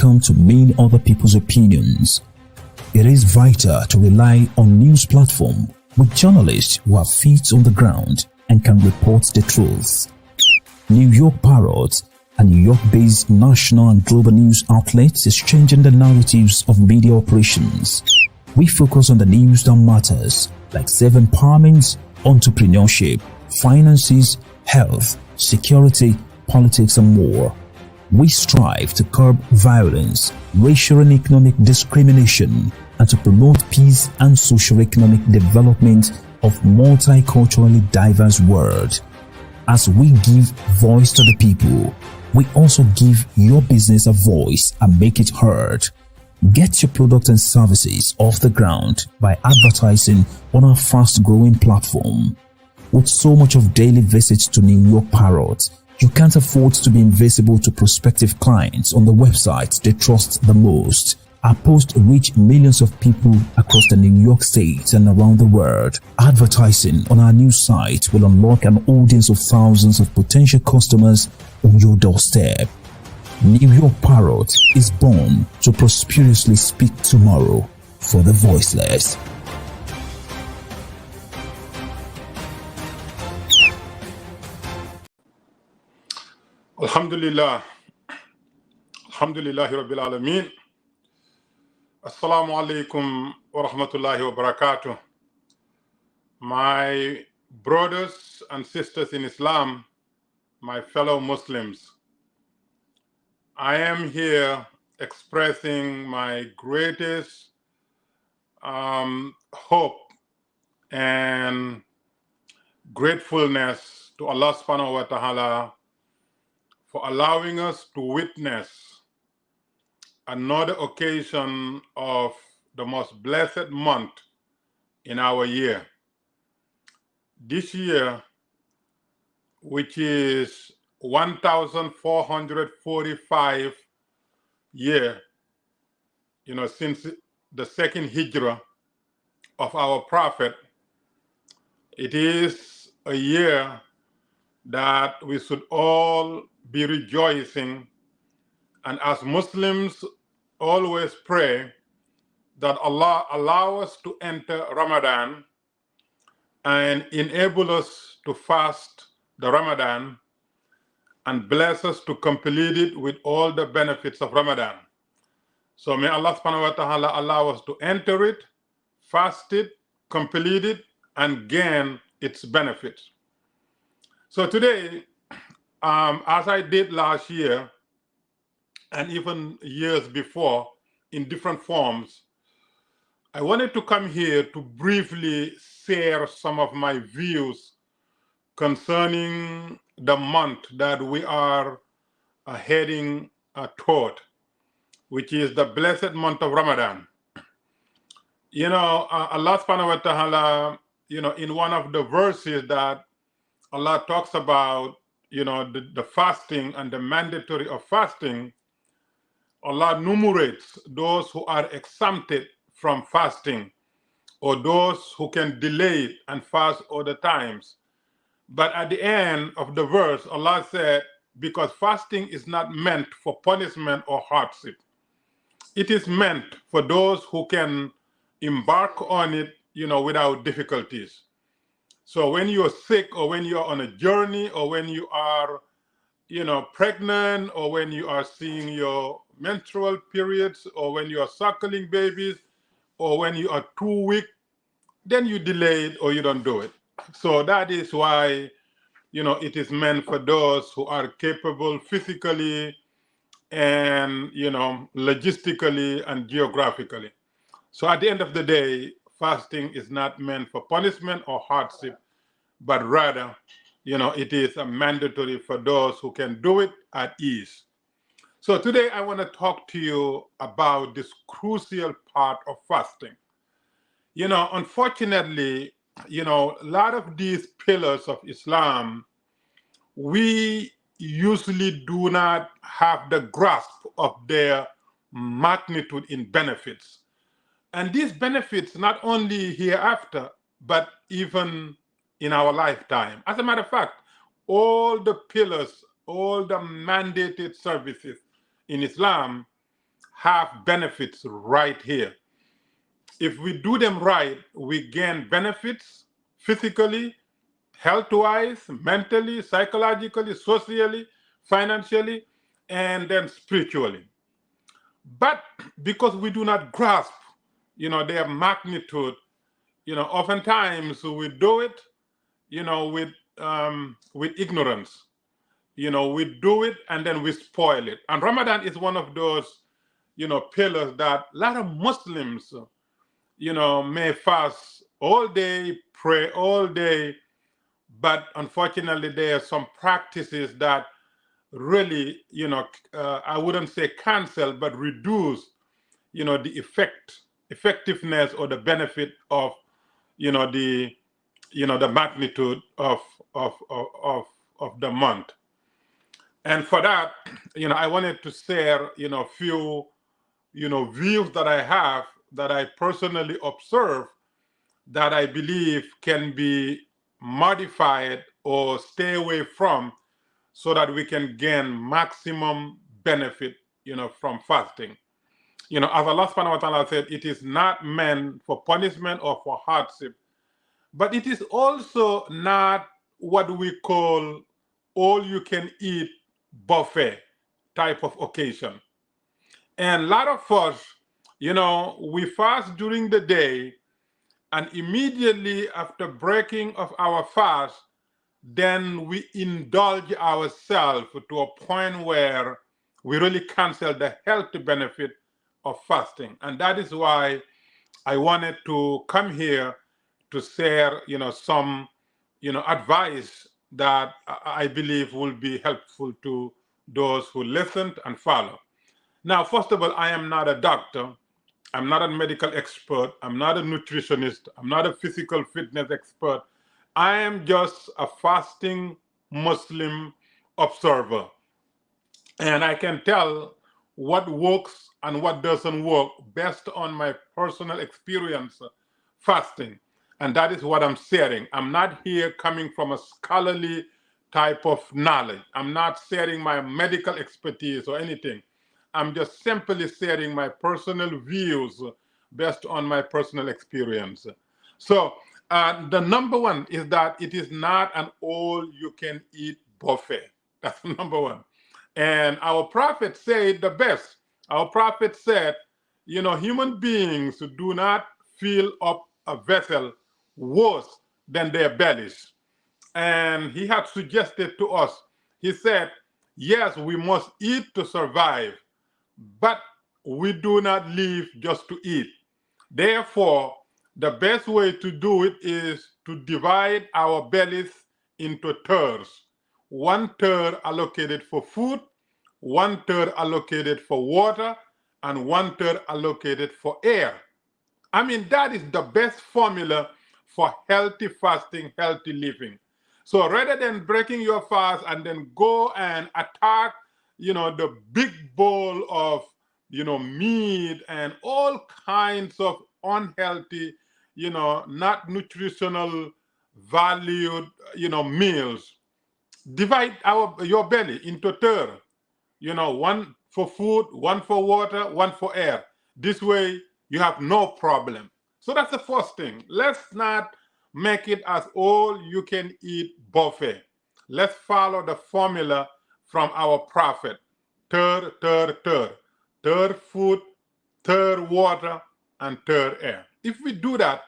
come to mean other people's opinions. It is vital to rely on news platforms with journalists who have feet on the ground and can report the truth. New York Parrot, a New York-based national and global news outlet, is changing the narratives of media operations. We focus on the news that matters, like self-empowerment, entrepreneurship, finances, health, security, politics, and more. We strive to curb violence, racial and economic discrimination, and to promote peace and socio-economic development of multiculturally diverse world. As we give voice to the people, we also give your business a voice and make it heard. Get your products and services off the ground by advertising on our fast-growing platform. With so much of daily visits to New York Parrot, you can't afford to be invisible to prospective clients on the websites they trust the most. Our posts reach millions of people across the New York State and around the world. Advertising on our news site will unlock an audience of thousands of potential customers on your doorstep. New York Parrot is born to prosperously speak tomorrow for the voiceless. Alhamdulillah. Alhamdulillahi Rabbil Alameen. Assalamu alaikum wa rahmatullahi wa barakatuh. My brothers and sisters in Islam, my fellow Muslims, I am here expressing my greatest hope and gratefulness to Allah subhanahu wa ta'ala for allowing us to witness another occasion of the most blessed month in our year. This year, which is 1445 year, since the second hijrah of our prophet, it is a year that we should all be rejoicing, and as Muslims always pray that Allah allow us to enter Ramadan and enable us to fast the Ramadan and bless us to complete it with all the benefits of Ramadan. So may Allah subhanahu wa ta'ala allow us to enter it, fast it, complete it, and gain its benefits. So today, as I did last year, and even years before in different forms, I wanted to come here to briefly share some of my views concerning the month that we are heading toward, which is the blessed month of Ramadan. Allah subhanahu wa ta'ala, in one of the verses that Allah talks about, the fasting and the mandatory of fasting, Allah enumerates those who are exempted from fasting, or those who can delay it and fast other times. But at the end of the verse, Allah said, because fasting is not meant for punishment or hardship. It is meant for those who can embark on it, without difficulties. So when you're sick, or when you're on a journey, or when you are, pregnant, or when you are seeing your menstrual periods, or when you are suckling babies, or when you are too weak, then you delay it or you don't do it. So that is why, it is meant for those who are capable physically and, logistically and geographically. So at the end of the day, fasting is not meant for punishment or hardship, but rather, it is a mandatory for those who can do it at ease. So today I want to talk to you about this crucial part of fasting. Unfortunately, a lot of these pillars of Islam, we usually do not have the grasp of their magnitude in benefits. And these benefits not only hereafter, but even in our lifetime. As a matter of fact, all the pillars, all the mandated services in Islam, have benefits right here. If we do them right, we gain benefits physically, health-wise, mentally, psychologically, socially, financially, and then spiritually. But because we do not grasp, their magnitude, oftentimes we do it, with ignorance. We do it and then we spoil it. And Ramadan is one of those, pillars that a lot of Muslims, may fast all day, pray all day, but unfortunately there are some practices that really, I wouldn't say cancel, but reduce, the effectiveness or the benefit of, the magnitude of the month. And for that, I wanted to share, a few, views that I have that I personally observe that I believe can be modified or stay away from so that we can gain maximum benefit, from fasting. As Allah subhanahu wa ta'ala said, it is not meant for punishment or for hardship, but it is also not what we call all you can eat buffet type of occasion. And a lot of us, we fast during the day, and immediately after breaking of our fast, then we indulge ourselves to a point where we really cancel the health benefit of fasting. And that is why I wanted to come here to share, some, advice that I believe will be helpful to those who listened and follow. Now, first of all, I am not a doctor. I'm not a medical expert. I'm not a nutritionist. I'm not a physical fitness expert. I am just a fasting Muslim observer. And I can tell what works and what doesn't work based on my personal experience fasting. And that is what I'm sharing. I'm not here coming from a scholarly type of knowledge. I'm not sharing my medical expertise or anything. I'm just simply sharing my personal views based on my personal experience. So the number one is that it is not an all-you-can-eat buffet. That's number one. And our prophet said the best. Our prophet said, human beings do not fill up a vessel worse than their bellies. And he had suggested to us, he said, yes, we must eat to survive, but we do not live just to eat. Therefore, the best way to do it is to divide our bellies into thirds. 1/3 allocated for food, 1/3 allocated for water, and 1/3 allocated for air. I mean, that is the best formula for healthy fasting, healthy living. So rather than breaking your fast and then go and attack, the big bowl of, meat and all kinds of unhealthy, not nutritional valued, meals, divide your belly into third. One for food, one for water, one for air. This way you have no problem. So that's the first thing. Let's not make it as all you can eat buffet. Let's follow the formula from our prophet. Third, third, third. Third food, third water, and third air. If we do that,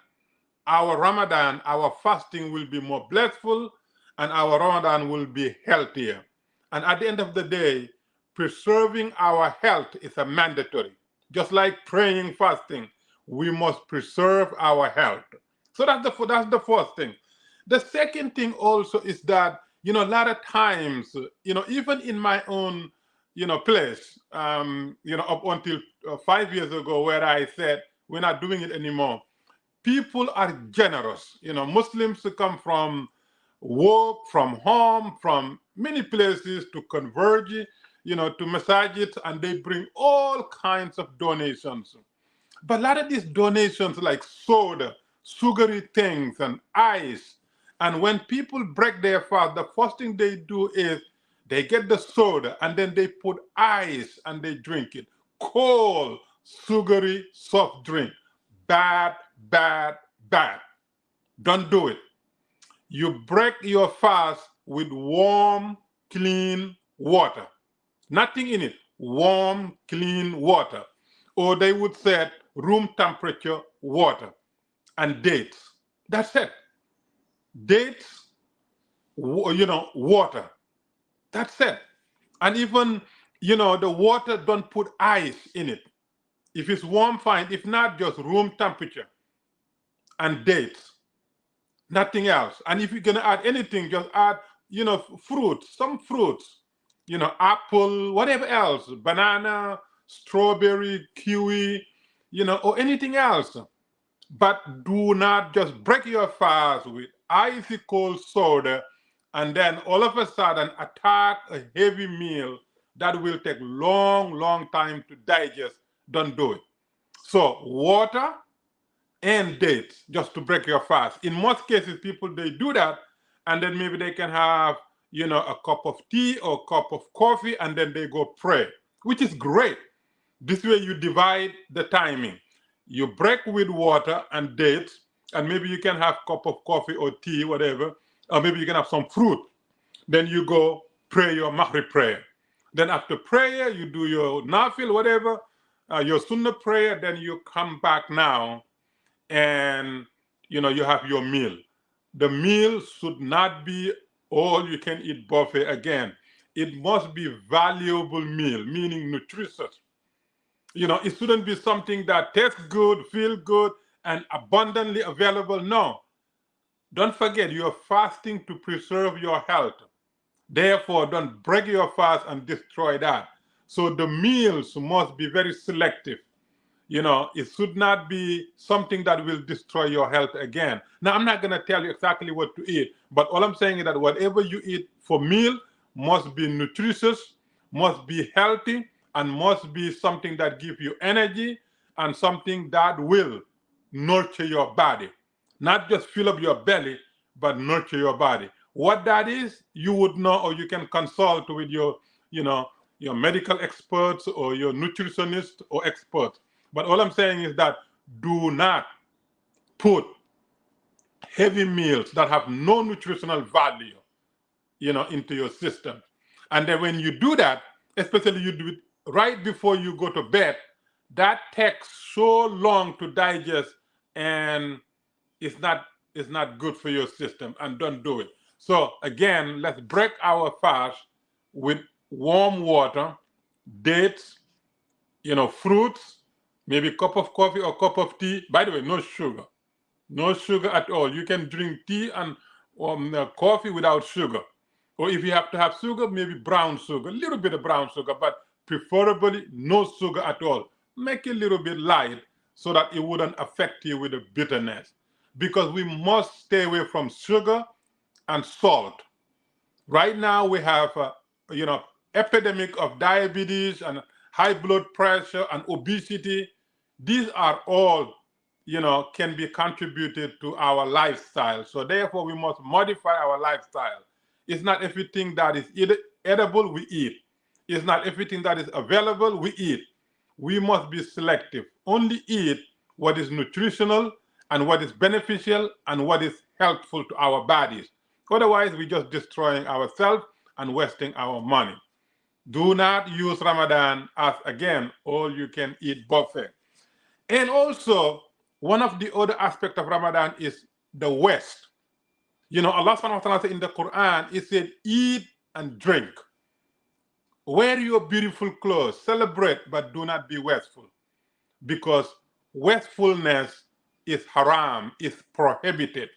our Ramadan, our fasting will be more blissful, and our Ramadan will be healthier. And at the end of the day, preserving our health is a mandatory. Just like praying, fasting, we must preserve our health. So that's the first thing. The second thing also is that, a lot of times, even in my own, place, up until 5 years ago, where I said, we're not doing it anymore. People are generous. Muslims who come from work, from home, from many places to converge, to masajid, and they bring all kinds of donations. But a lot of these donations, like soda, sugary things, and ice, and when people break their fast, the first thing they do is they get the soda and then they put ice and they drink it. cold, sugary soft drink. Bad, bad, bad. Don't do it. You break your fast with warm, clean water. Nothing in it. Warm, clean water. Or they would say room temperature water and dates. That's it. Dates, water. That's it. And even, the water, don't put ice in it. If it's warm, fine. If not, just room temperature and dates. Nothing else. And if you're going to add anything, just add, fruits, some fruits, apple, whatever else, banana, strawberry, kiwi, or anything else. But do not just break your fast with icy cold soda and then all of a sudden attack a heavy meal that will take long time to digest. Don't do it. So water and dates just to break your fast. In most cases, people, they do that, and then maybe they can have, a cup of tea or a cup of coffee, and then they go pray, which is great. This way you divide the timing. You break with water and dates, and maybe you can have a cup of coffee or tea, whatever, or maybe you can have some fruit. Then you go pray your Maghrib prayer. Then after prayer, you do your nafil, whatever, your sunnah prayer, then you come back now and, you have your meal. The meal should not be all you can eat buffet again. It must be valuable meal, meaning nutritious. It shouldn't be something that tastes good, feel good, and abundantly available. No. Don't forget, you're fasting to preserve your health. Therefore, don't break your fast and destroy that. So the meals must be very selective. It should not be something that will destroy your health again. Now, I'm not going to tell you exactly what to eat, but all I'm saying is that whatever you eat for meal must be nutritious, must be healthy, and must be something that gives you energy and something that will nurture your body. Not just fill up your belly, but nurture your body. What that is, you would know, or you can consult with your medical experts or your nutritionist or experts. But all I'm saying is that do not put heavy meals that have no nutritional value, into your system. And then when you do that, especially you do it right before you go to bed, that takes so long to digest, and it's not good for your system, and don't do it. So again, let's break our fast with warm water, dates, fruits, maybe a cup of coffee or cup of tea. By the way, no sugar. No sugar at all. You can drink tea and coffee without sugar. Or if you have to have sugar, maybe brown sugar, a little bit of brown sugar, but preferably no sugar at all. Make it a little bit light so that it wouldn't affect you with the bitterness. Because we must stay away from sugar and salt. Right now we have, epidemic of diabetes and high blood pressure and obesity. These are all, can be contributed to our lifestyle. So therefore, we must modify our lifestyle. It's not everything that is edible we eat. It's not everything that is available we eat. We must be selective. Only eat what is nutritional and what is beneficial and what is helpful to our bodies. Otherwise, we're just destroying ourselves and wasting our money. Do not use Ramadan as, again, all-you-can-eat buffet. And also, one of the other aspects of Ramadan is the West. Allah subhanahu wa ta'ala said in the Quran, it said, eat and drink. Wear your beautiful clothes, celebrate, but do not be wasteful. Because wastefulness is haram, is prohibited.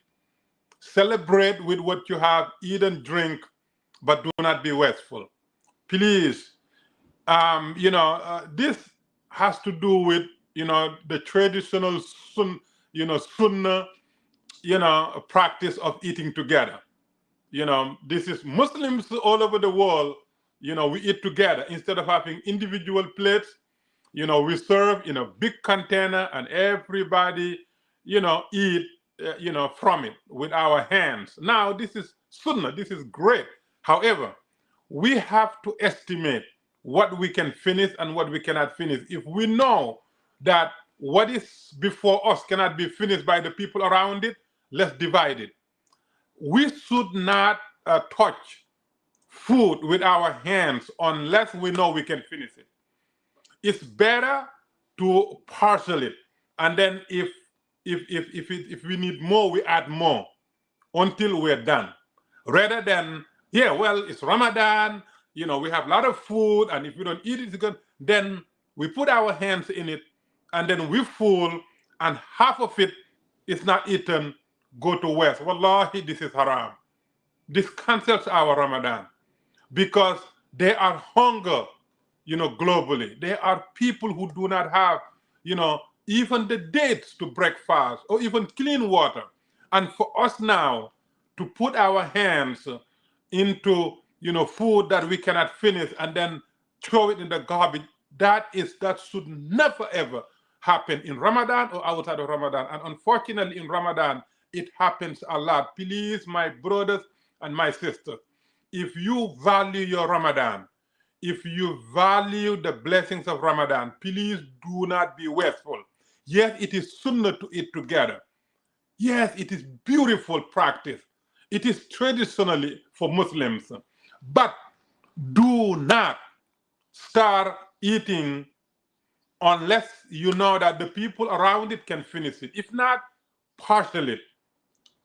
Celebrate with what you have, eat and drink, but do not be wasteful. Please, this has to do with, the traditional sunnah, practice of eating together. This is Muslims all over the world, we eat together. Instead of having individual plates, we serve in a big container and everybody, eat, from it with our hands. Now, this is sunnah, this is great. However, we have to estimate what we can finish and what we cannot finish. If we know that what is before us cannot be finished by the people around it, let's divide it. We should not touch food with our hands unless we know we can finish it. It's better to parcel it, and then if we need more, we add more until we're done, rather than, yeah, well, it's Ramadan, we have a lot of food, and if we don't eat it, then we put our hands in it, and then we full, and half of it is not eaten, go to waste. Wallahi, this is haram. This cancels our Ramadan, because there are hunger, globally. There are people who do not have, even the dates to break fast or even clean water. And for us now to put our hands into, food that we cannot finish and then throw it in the garbage, that should never ever happen in Ramadan or outside of Ramadan. And unfortunately, in Ramadan, it happens a lot. Please, my brothers and my sisters, if you value your Ramadan, if you value the blessings of Ramadan, please do not be wasteful. Yes, it is sunnah to eat together. Yes, it is beautiful practice. It is traditionally for Muslims. But do not start eating unless you know that the people around it can finish it. If not, parcel it.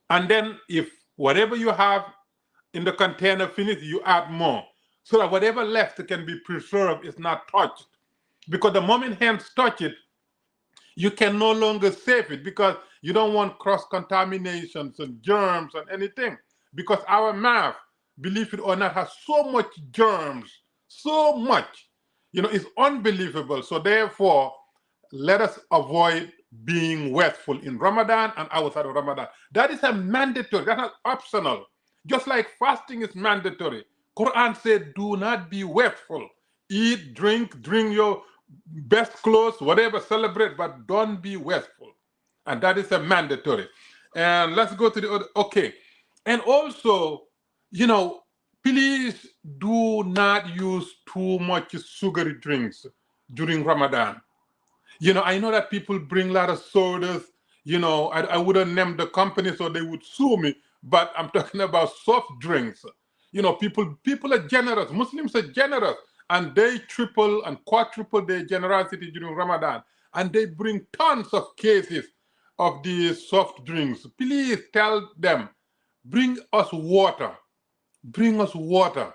And then if whatever you have in the container finish, you add more, so that whatever left can be preserved, is not touched. Because the moment hands touch it, you can no longer save it, because you don't want cross-contaminations and germs and anything. Because our mouth, believe it or not, has so much germs, so much. It's unbelievable. So therefore, let us avoid being wasteful in Ramadan and outside of Ramadan. That is a mandatory, that's not optional. Just like fasting is mandatory. Quran said, do not be wasteful. Eat, drink your best clothes, whatever, celebrate, but don't be wasteful. And that is a mandatory. And let's go to the other. Okay. And also, please do not use too much sugary drinks during Ramadan. I know that people bring a lot of sodas. I wouldn't name the company so they would sue me, but I'm talking about soft drinks. People are generous. Muslims are generous, and they triple and quadruple their generosity during Ramadan, and they bring tons of cases of these soft drinks. Please tell them, bring us water. Bring us water.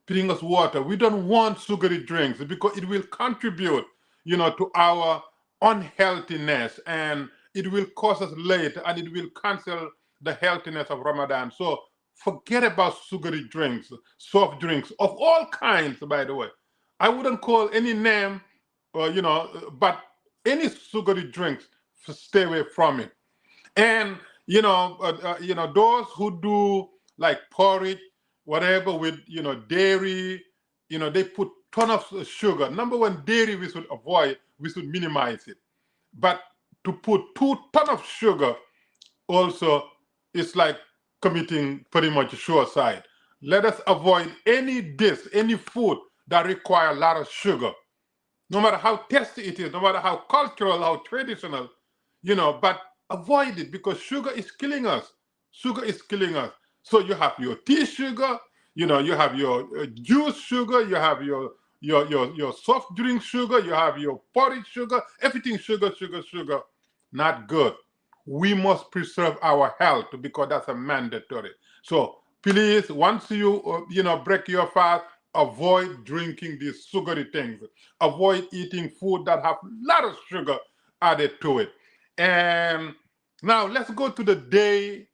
Bring us water. We don't want sugary drinks, because it will contribute, to our unhealthiness, and it will cause us late, and it will cancel the healthiness of Ramadan. So forget about sugary drinks, soft drinks of all kinds, by the way. I wouldn't call any name, but any sugary drinks, stay away from it. And those who do like porridge, whatever, with dairy, they put ton of sugar. Number one, dairy we should avoid, we should minimize it. But to put 2 tons of sugar also is like committing pretty much suicide. Let us avoid any dish, any food that require a lot of sugar. No matter how tasty it is, no matter how cultural, how traditional, but avoid it, because sugar is killing us. Sugar is killing us. So you have your tea sugar, you have your juice sugar, you have your soft drink sugar, you have your porridge sugar, everything sugar, sugar, sugar. Not good. We must preserve our health, because that's a mandatory. So please, once you break your fast, avoid drinking these sugary things. Avoid eating food that have a lot of sugar added to it. And now let's go to the day.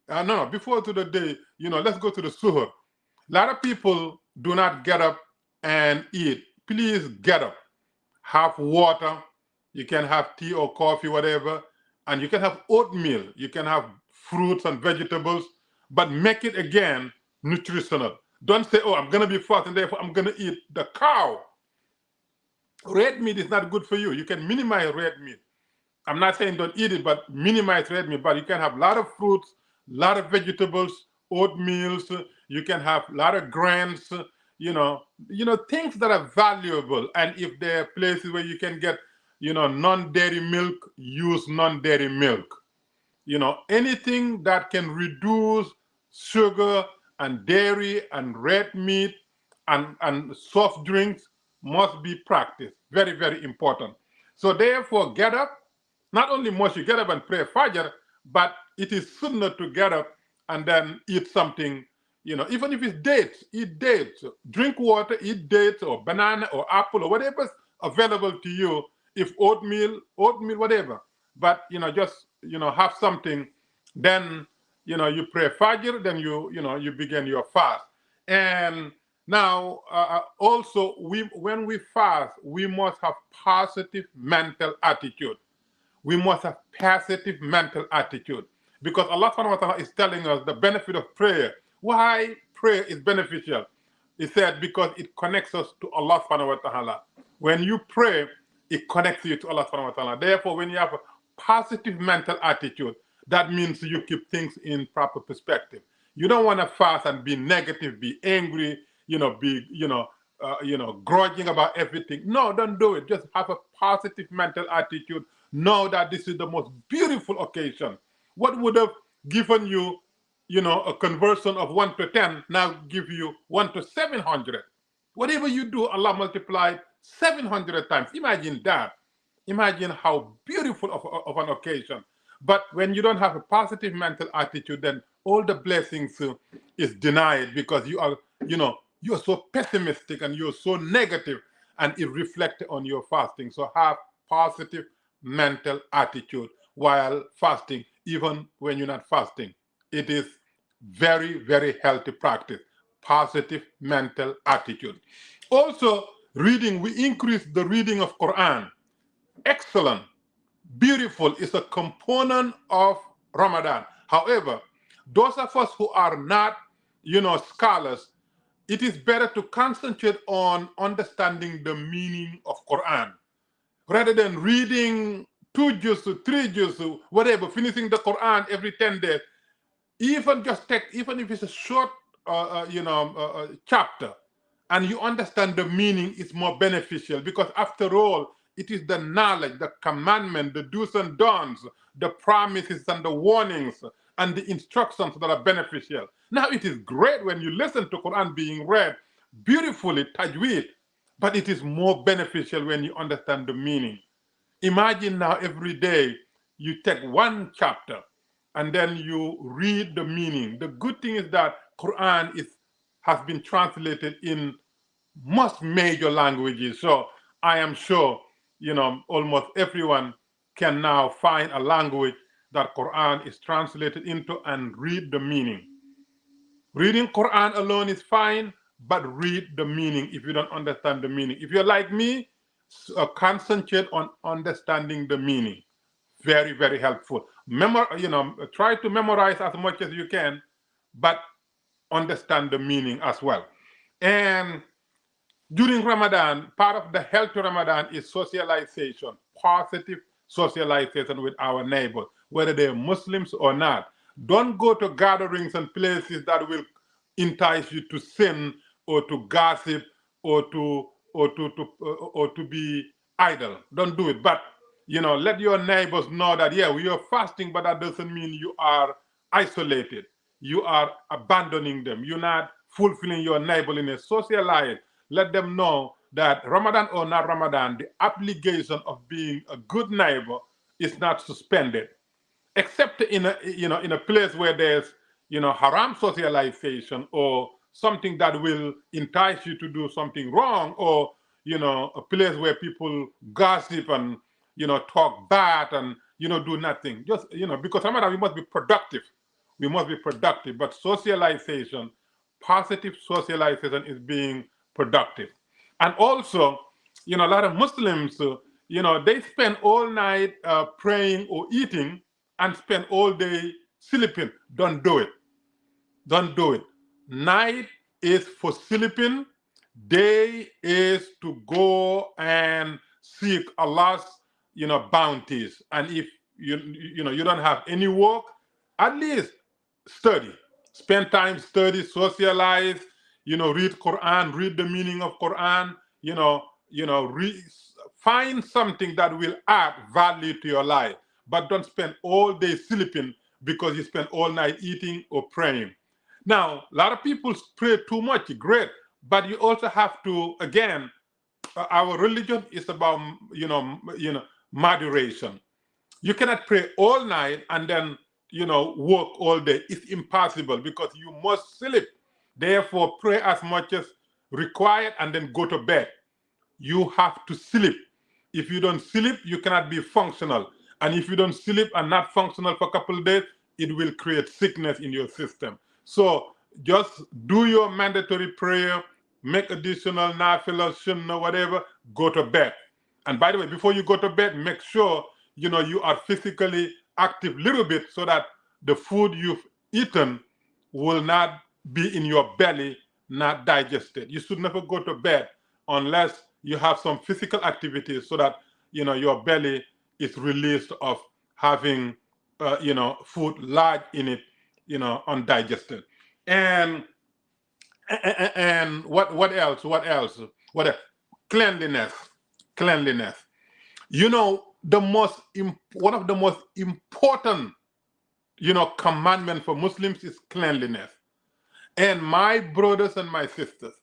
Before to the day, let's go to the suhoor. A lot of people do not get up and eat. Please get up. Have water. You can have tea or coffee, whatever. And you can have oatmeal. You can have fruits and vegetables, but make it, again, nutritional. Don't say, oh, I'm going to be fat and therefore I'm going to eat the cow. Red meat is not good for you. You can minimize red meat. I'm not saying don't eat it, but minimize red meat. But you can have a lot of fruits, a lot of vegetables, oatmeals. You can have a lot of grains. things that are valuable. And if there are places where you can get, non-dairy milk, use non-dairy milk. Anything that can reduce sugar and dairy and red meat and soft drinks must be practiced. Very, very important. So therefore, get up. Not only must you get up and pray Fajr, but it is sunnah to get up and then eat something, even if it's dates, eat dates. Drink water, eat dates or banana or apple or whatever's available to you. If oatmeal, whatever. But, just, have something. Then, you pray Fajr, then you begin your fast. And now, also, when we fast, we must have positive mental attitude. We must have positive mental attitude, because Allah subhanahu wa ta'ala is telling us the benefit of prayer. Why prayer is beneficial? He said because it connects us to Allah subhanahu wa ta'ala. When you pray, it connects you to Allah subhanahu wa ta'ala. Therefore, when you have a positive mental attitude, that means you keep things in proper perspective. You don't want to fast and be negative, be angry, grudging about everything. No, don't do it. Just have a positive mental attitude. Know that this is the most beautiful occasion. What would have given you, a conversion of 1 to 10, now give you 1 to 700. Whatever you do, Allah multiplied 700 times. Imagine that. Imagine how beautiful of an occasion. But when you don't have a positive mental attitude, then all the blessings is denied, because you are, you're so pessimistic and you're so negative, and it reflects on your fasting. So have positive mental attitude while fasting, even when you're not fasting. It is very, very healthy practice. Positive mental attitude. Also, reading, we increase the reading of Quran. Excellent. Beautiful is a component of Ramadan. However, those of us who are not, scholars, it is better to concentrate on understanding the meaning of Quran rather than reading 2 juz, 3 juz, whatever, finishing the Quran every 10 days. Even if it's a short, chapter, and you understand the meaning, it's more beneficial, because after all, it is the knowledge, the commandment, the do's and don'ts, the promises and the warnings and the instructions that are beneficial. Now, it is great when you listen to Quran being read beautifully, tajweed, but it is more beneficial when you understand the meaning. Imagine now every day you take 1 chapter and then you read the meaning. The good thing is that Quran has been translated in most major languages. So I am sure, almost everyone can now find a language that Quran is translated into and read the meaning. Reading Quran alone is fine, but read the meaning if you don't understand the meaning. If you're like me, concentrate on understanding the meaning. Very, very helpful. Try to memorize as much as you can, but understand the meaning as well. And during Ramadan, part of the health of Ramadan is socialization, positive socialization with our neighbors, whether they're Muslims or not. Don't go to gatherings and places that will entice you to sin or to gossip or to be idle. Don't do it. But let your neighbors know that we are fasting, but that doesn't mean you are isolated. You are abandoning them. You're not fulfilling your neighborliness. Socialize. Let them know that Ramadan or not Ramadan, the obligation of being a good neighbor is not suspended, except in a place where there's haram socialization or something that will entice you to do something wrong, or a place where people gossip and talk bad and do nothing. Just because Ramadan, we must be productive. We must be productive. But socialization, positive socialization, is being productive. And also, a lot of Muslims, they spend all night praying or eating and spend all day sleeping. Don't do it. Don't do it. Night is for sleeping. Day is to go and seek Allah's, bounties. And if you don't have any work, at least study. Spend time, study, socialize, read Quran, read the meaning of Quran, find something that will add value to your life, but don't spend all day sleeping because you spend all night eating or praying. Now, a lot of people pray too much, great, but you also have to, again, our religion is about, moderation. You cannot pray all night and then, work all day. It's impossible because you must sleep. Therefore, pray as much as required and then go to bed. You have to sleep. If you don't sleep, you cannot be functional. And if you don't sleep and not functional for a couple of days, it will create sickness in your system. So just do your mandatory prayer, make additional nafila, sunnah, whatever, go to bed. And by the way, before you go to bed, make sure you are physically active a little bit so that the food you've eaten will not be in your belly, not digested. You should never go to bed unless you have some physical activities so that your belly is released of having food large in it, undigested. And what else? What else? What else? Cleanliness. Cleanliness. One of the most important commandment for Muslims is cleanliness. And my brothers and my sisters,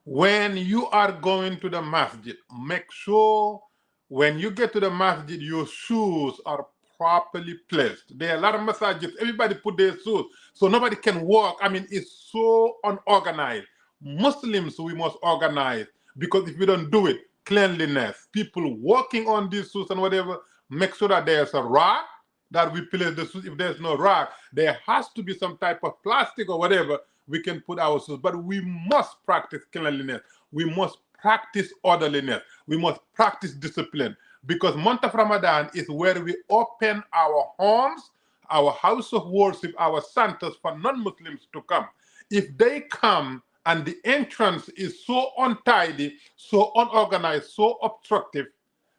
when you are going to the masjid, make sure when you get to the masjid, your shoes are properly placed. There are a lot of massages, everybody put their shoes, so nobody can walk. I mean, it's so unorganized. Muslims, we must organize, because if we don't do it, cleanliness, people walking on these shoes and whatever, make sure that there's a rack that we place the shoes. If there's no rack, there has to be some type of plastic or whatever we can put our shoes. But we must practice cleanliness. We must practice orderliness. We must practice discipline, because month of Ramadan is where we open our homes, our house of worship, our centers for non-Muslims to come. If they come and the entrance is so untidy, so unorganized, so obstructive,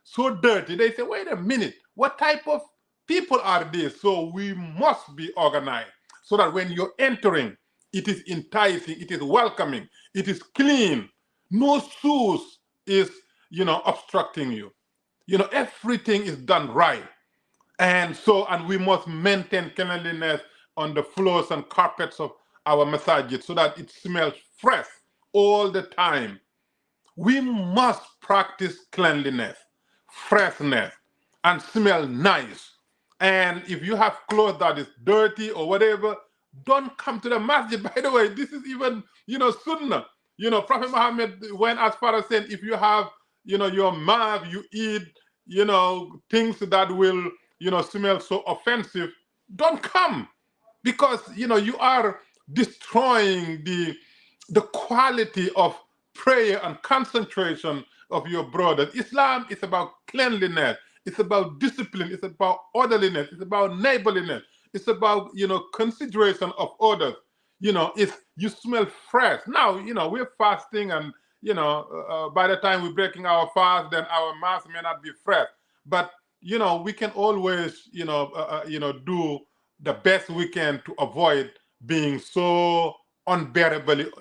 so dirty, they say, wait a minute, what type of people are these? So we must be organized so that when you're entering, it is enticing, it is welcoming, it is clean. No shoes is, obstructing you. Everything is done right. And we must maintain cleanliness on the floors and carpets of our masajid so that it smells fresh all the time. We must practice cleanliness, freshness, and smell nice. And if you have clothes that is dirty or whatever, don't come to the masjid. By the way, this is even, sunnah. Prophet Muhammad went as far as saying, if you have, your mouth, you eat, things that will, smell so offensive, don't come. Because, you are destroying the quality of prayer and concentration of your brothers. Islam is about cleanliness. It's about discipline. It's about orderliness. It's about neighborliness. It's about, consideration of others. If you smell fresh. Now, we're fasting and, by the time we're breaking our fast, then our mouth may not be fresh. But, we can always, do the best we can to avoid being so unbearably,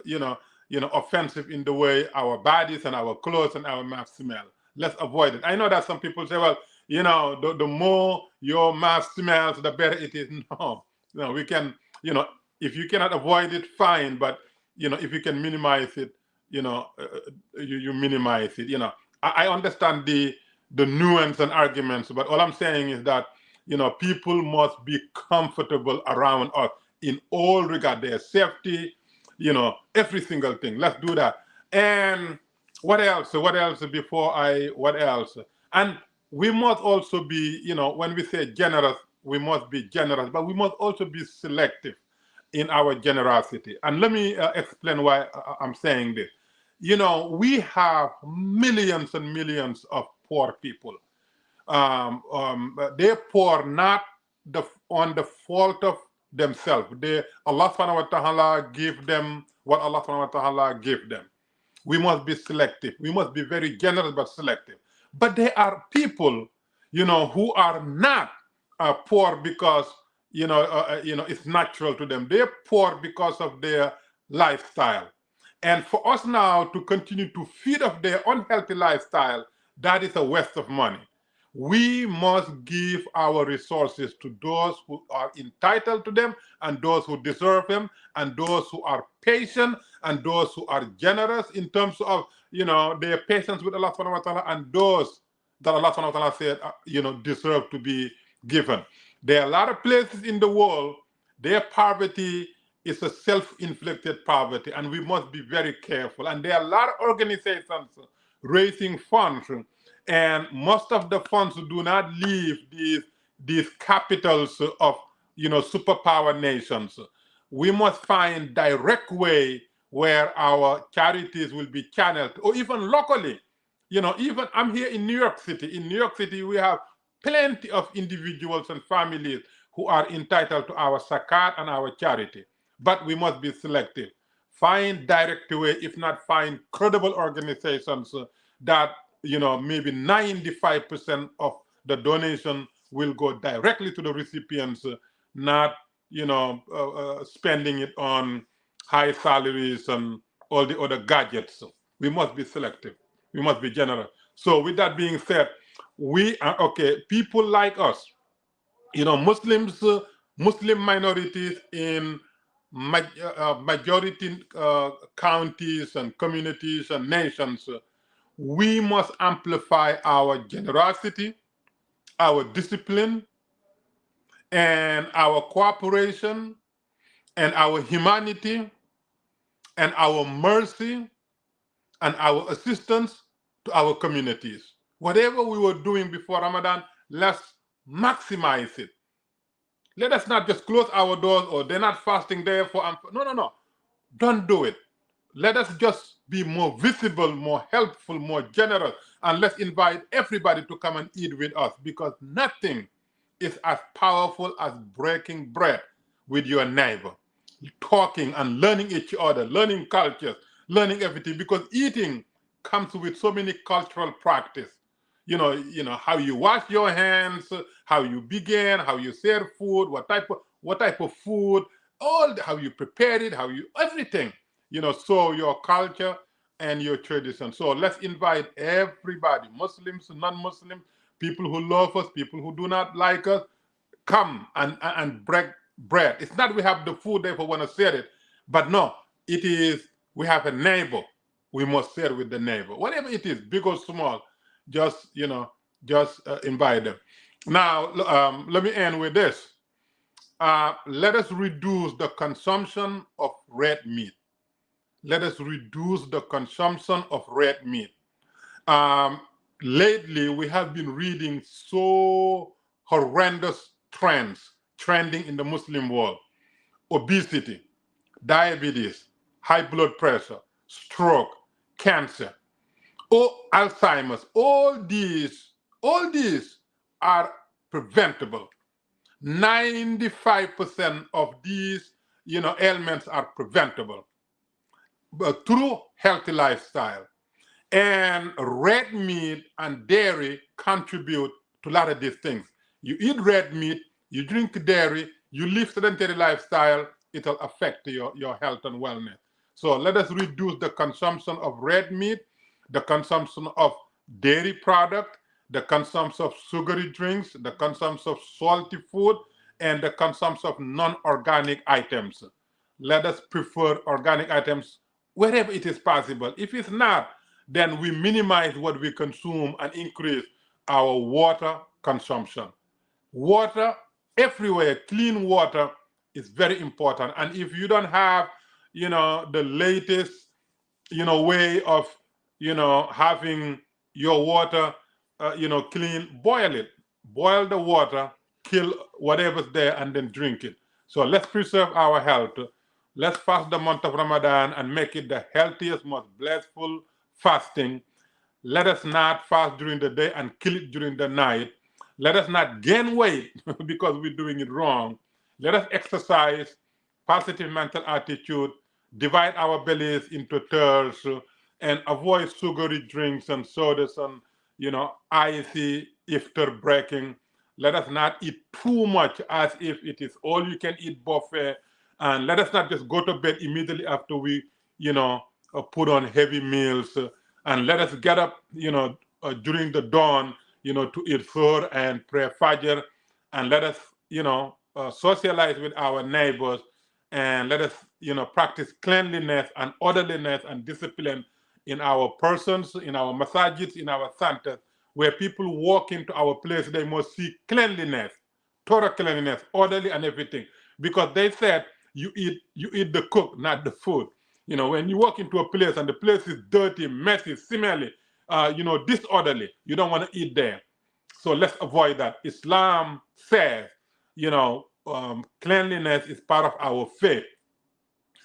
offensive in the way our bodies and our clothes and our mouth smell. Let's avoid it. I know that some people say, well, the more your mouth smells, the better it is. No, we can, if you cannot avoid it, fine. But, if you can minimize it, you minimize it. I understand the nuance and arguments, but all I'm saying is that, people must be comfortable around us in all regard, their safety, every single thing. Let's do that. And what else? What else? And we must also be, when we say generous, we must be generous, but we must also be selective in our generosity. And let me explain why I'm saying this. We have millions and millions of poor people. They're poor not on the fault of themselves. Allah subhanahu wa ta'ala give them what Allah subhanahu wa ta'ala give them. We must be selective. We must be very generous but selective. But there are people, who are not poor because, it's natural to them. They're poor because of their lifestyle. And for us now to continue to feed off their unhealthy lifestyle, that is a waste of money. We must give our resources to those who are entitled to them and those who deserve them and those who are patient and those who are generous in terms of, their patience with Allah subhanahu wa ta'ala, and those that Allah subhanahu wa ta'ala said, deserve to be given. There are a lot of places in the world, their poverty is a self-inflicted poverty, and we must be very careful. And there are a lot of organizations raising funds, and most of the funds do not leave these capitals of superpower nations. We must find direct way where our charities will be channeled, or even locally. Even I'm here in New York City. In New York City, we have plenty of individuals and families who are entitled to our zakat and our charity. But we must be selective. Find direct way, if not find credible organizations that maybe 95% of the donation will go directly to the recipients, not spending it on high salaries and all the other gadgets. We must be selective. We must be generous. So with that being said, we are okay. People like us, Muslims, Muslim minorities in majority counties and communities and nations, we must amplify our generosity, our discipline, and our cooperation, and our humanity, and our mercy, and our assistance to our communities. Whatever we were doing before Ramadan, let's maximize it. Let us not just close our doors, or they're not fasting, therefore. No. Don't do it. Let us just be more visible, more helpful, more generous, and let's invite everybody to come and eat with us, because nothing is as powerful as breaking bread with your neighbor, talking and learning each other, learning cultures, learning everything, because eating comes with so many cultural practice. How you wash your hands, how you begin, how you serve food, what type of food, how you prepare it, everything. So your culture and your tradition. So let's invite everybody, Muslims, non-Muslims, people who love us, people who do not like us, come and break bread. It's not we have the food, therefore want to share it, but no, it is we have a neighbor. We must share with the neighbor, whatever it is, big or small. Just invite them. Now, let me end with this. Let us reduce the consumption of red meat. Let us reduce the consumption of red meat. Lately, we have been reading so horrendous trends trending in the Muslim world: obesity, diabetes, high blood pressure, stroke, cancer, Alzheimer's. All these are preventable. 95% of these, ailments are preventable, but through healthy lifestyle. And red meat and dairy contribute to a lot of these things. You eat red meat, you drink dairy, you live sedentary lifestyle, it'll affect your health and wellness. So let us reduce the consumption of red meat, the consumption of dairy product, the consumption of sugary drinks, the consumption of salty food, and the consumption of non-organic items. Let us prefer organic items wherever it is possible. If it's not, then we minimize what we consume and increase our water consumption. Water everywhere, clean water is very important. And if you don't have, the latest, way of, having your water, clean, boil it. Boil the water, kill whatever's there, and then drink it. So let's preserve our health. Let's fast the month of Ramadan and make it the healthiest, most blissful fasting. Let us not fast during the day and kill it during the night. Let us not gain weight because we're doing it wrong. Let us exercise positive mental attitude, divide our bellies into thirds, and avoid sugary drinks and sodas and icy iftar breaking. Let us not eat too much as if it is all you can eat buffet, and let us not just go to bed immediately after we put on heavy meals, and let us get up, during the dawn, to eat food and pray Fajr, and let us, socialize with our neighbors, and let us, practice cleanliness and orderliness and discipline in our persons, in our masajids, in our centers, where people walk into our place, they must see cleanliness, total cleanliness, orderly and everything. Because they said you eat the cook, not the food. When you walk into a place and the place is dirty, messy, smelly, disorderly, you don't want to eat there. So let's avoid that. Islam says, cleanliness is part of our faith.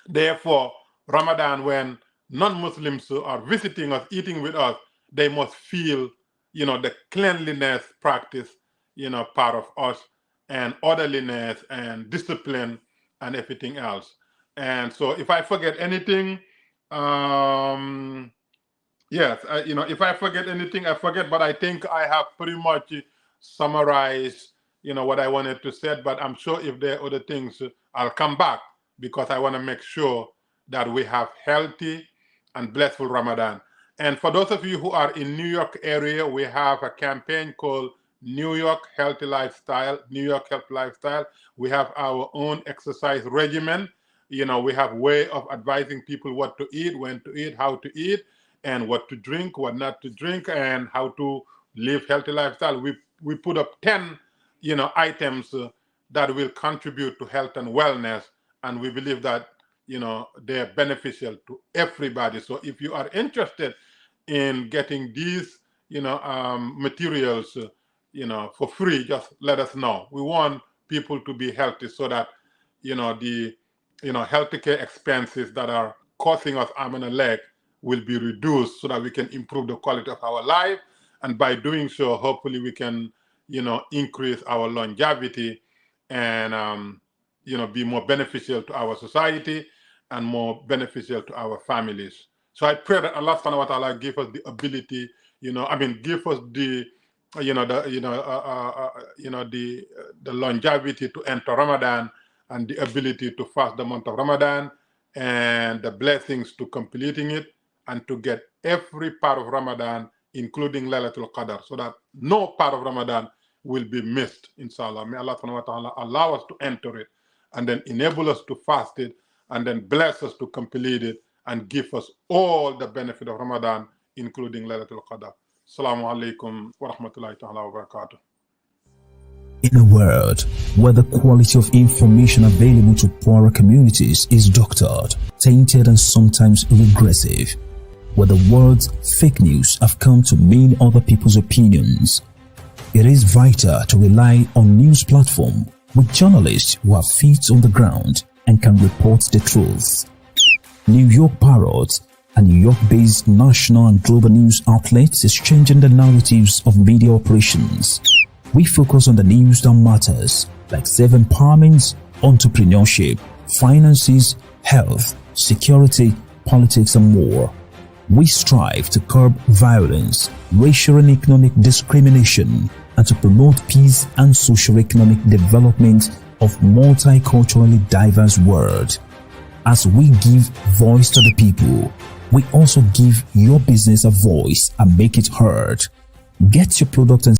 Therefore, Ramadan, when non-Muslims are visiting us, eating with us, they must feel, the cleanliness practice, part of us, and orderliness and discipline and everything else. And so if I forget anything, yes, if I forget anything, I forget, but I think I have pretty much summarized, what I wanted to say, but I'm sure if there are other things, I'll come back, because I want to make sure that we have healthy and blissful Ramadan. And for those of you who are in New York area, we have a campaign called New York Healthy Lifestyle, New York Healthy Lifestyle. We have our own exercise regimen. We have way of advising people what to eat, when to eat, how to eat, and what to drink, what not to drink, and how to live healthy lifestyle. We put up 10, items that will contribute to health and wellness, and we believe that, they're beneficial to everybody. So if you are interested in getting these, materials, for free, just let us know. We want people to be healthy so that, the, healthcare expenses that are costing us arm and a leg will be reduced, so that we can improve the quality of our life. And by doing so, hopefully we can, increase our longevity and, be more beneficial to our society and more beneficial to our families. So I pray that Allah subhanahu wa ta'ala give us the ability, give us the, the longevity to enter Ramadan, and the ability to fast the month of Ramadan, and the blessings to completing it, and to get every part of Ramadan, including Laylatul Qadr, so that no part of Ramadan will be missed, inshallah. May Allah subhanahu wa ta'ala allow us to enter it, and then enable us to fast it, and then bless us to complete it, and give us all the benefit of Ramadan, including Laylatul Qadr. Assalamu alaikum wa rahmatullahi ta'ala wa barakatuh. In a world where the quality of information available to poorer communities is doctored, tainted, and sometimes regressive, where the words fake news have come to mean other people's opinions, it is vital to rely on news platforms with journalists who have feet on the ground and can report the truth. New York Parrot, a New York-based national and global news outlet, is changing the narratives of media operations. We focus on the news that matters, like self-empowerment, entrepreneurship, finances, health, security, politics, and more. We strive to curb violence, racial and economic discrimination, and to promote peace and socio-economic development of multiculturally diverse world. As we give voice to the people, we also give your business a voice and make it heard. Get your product and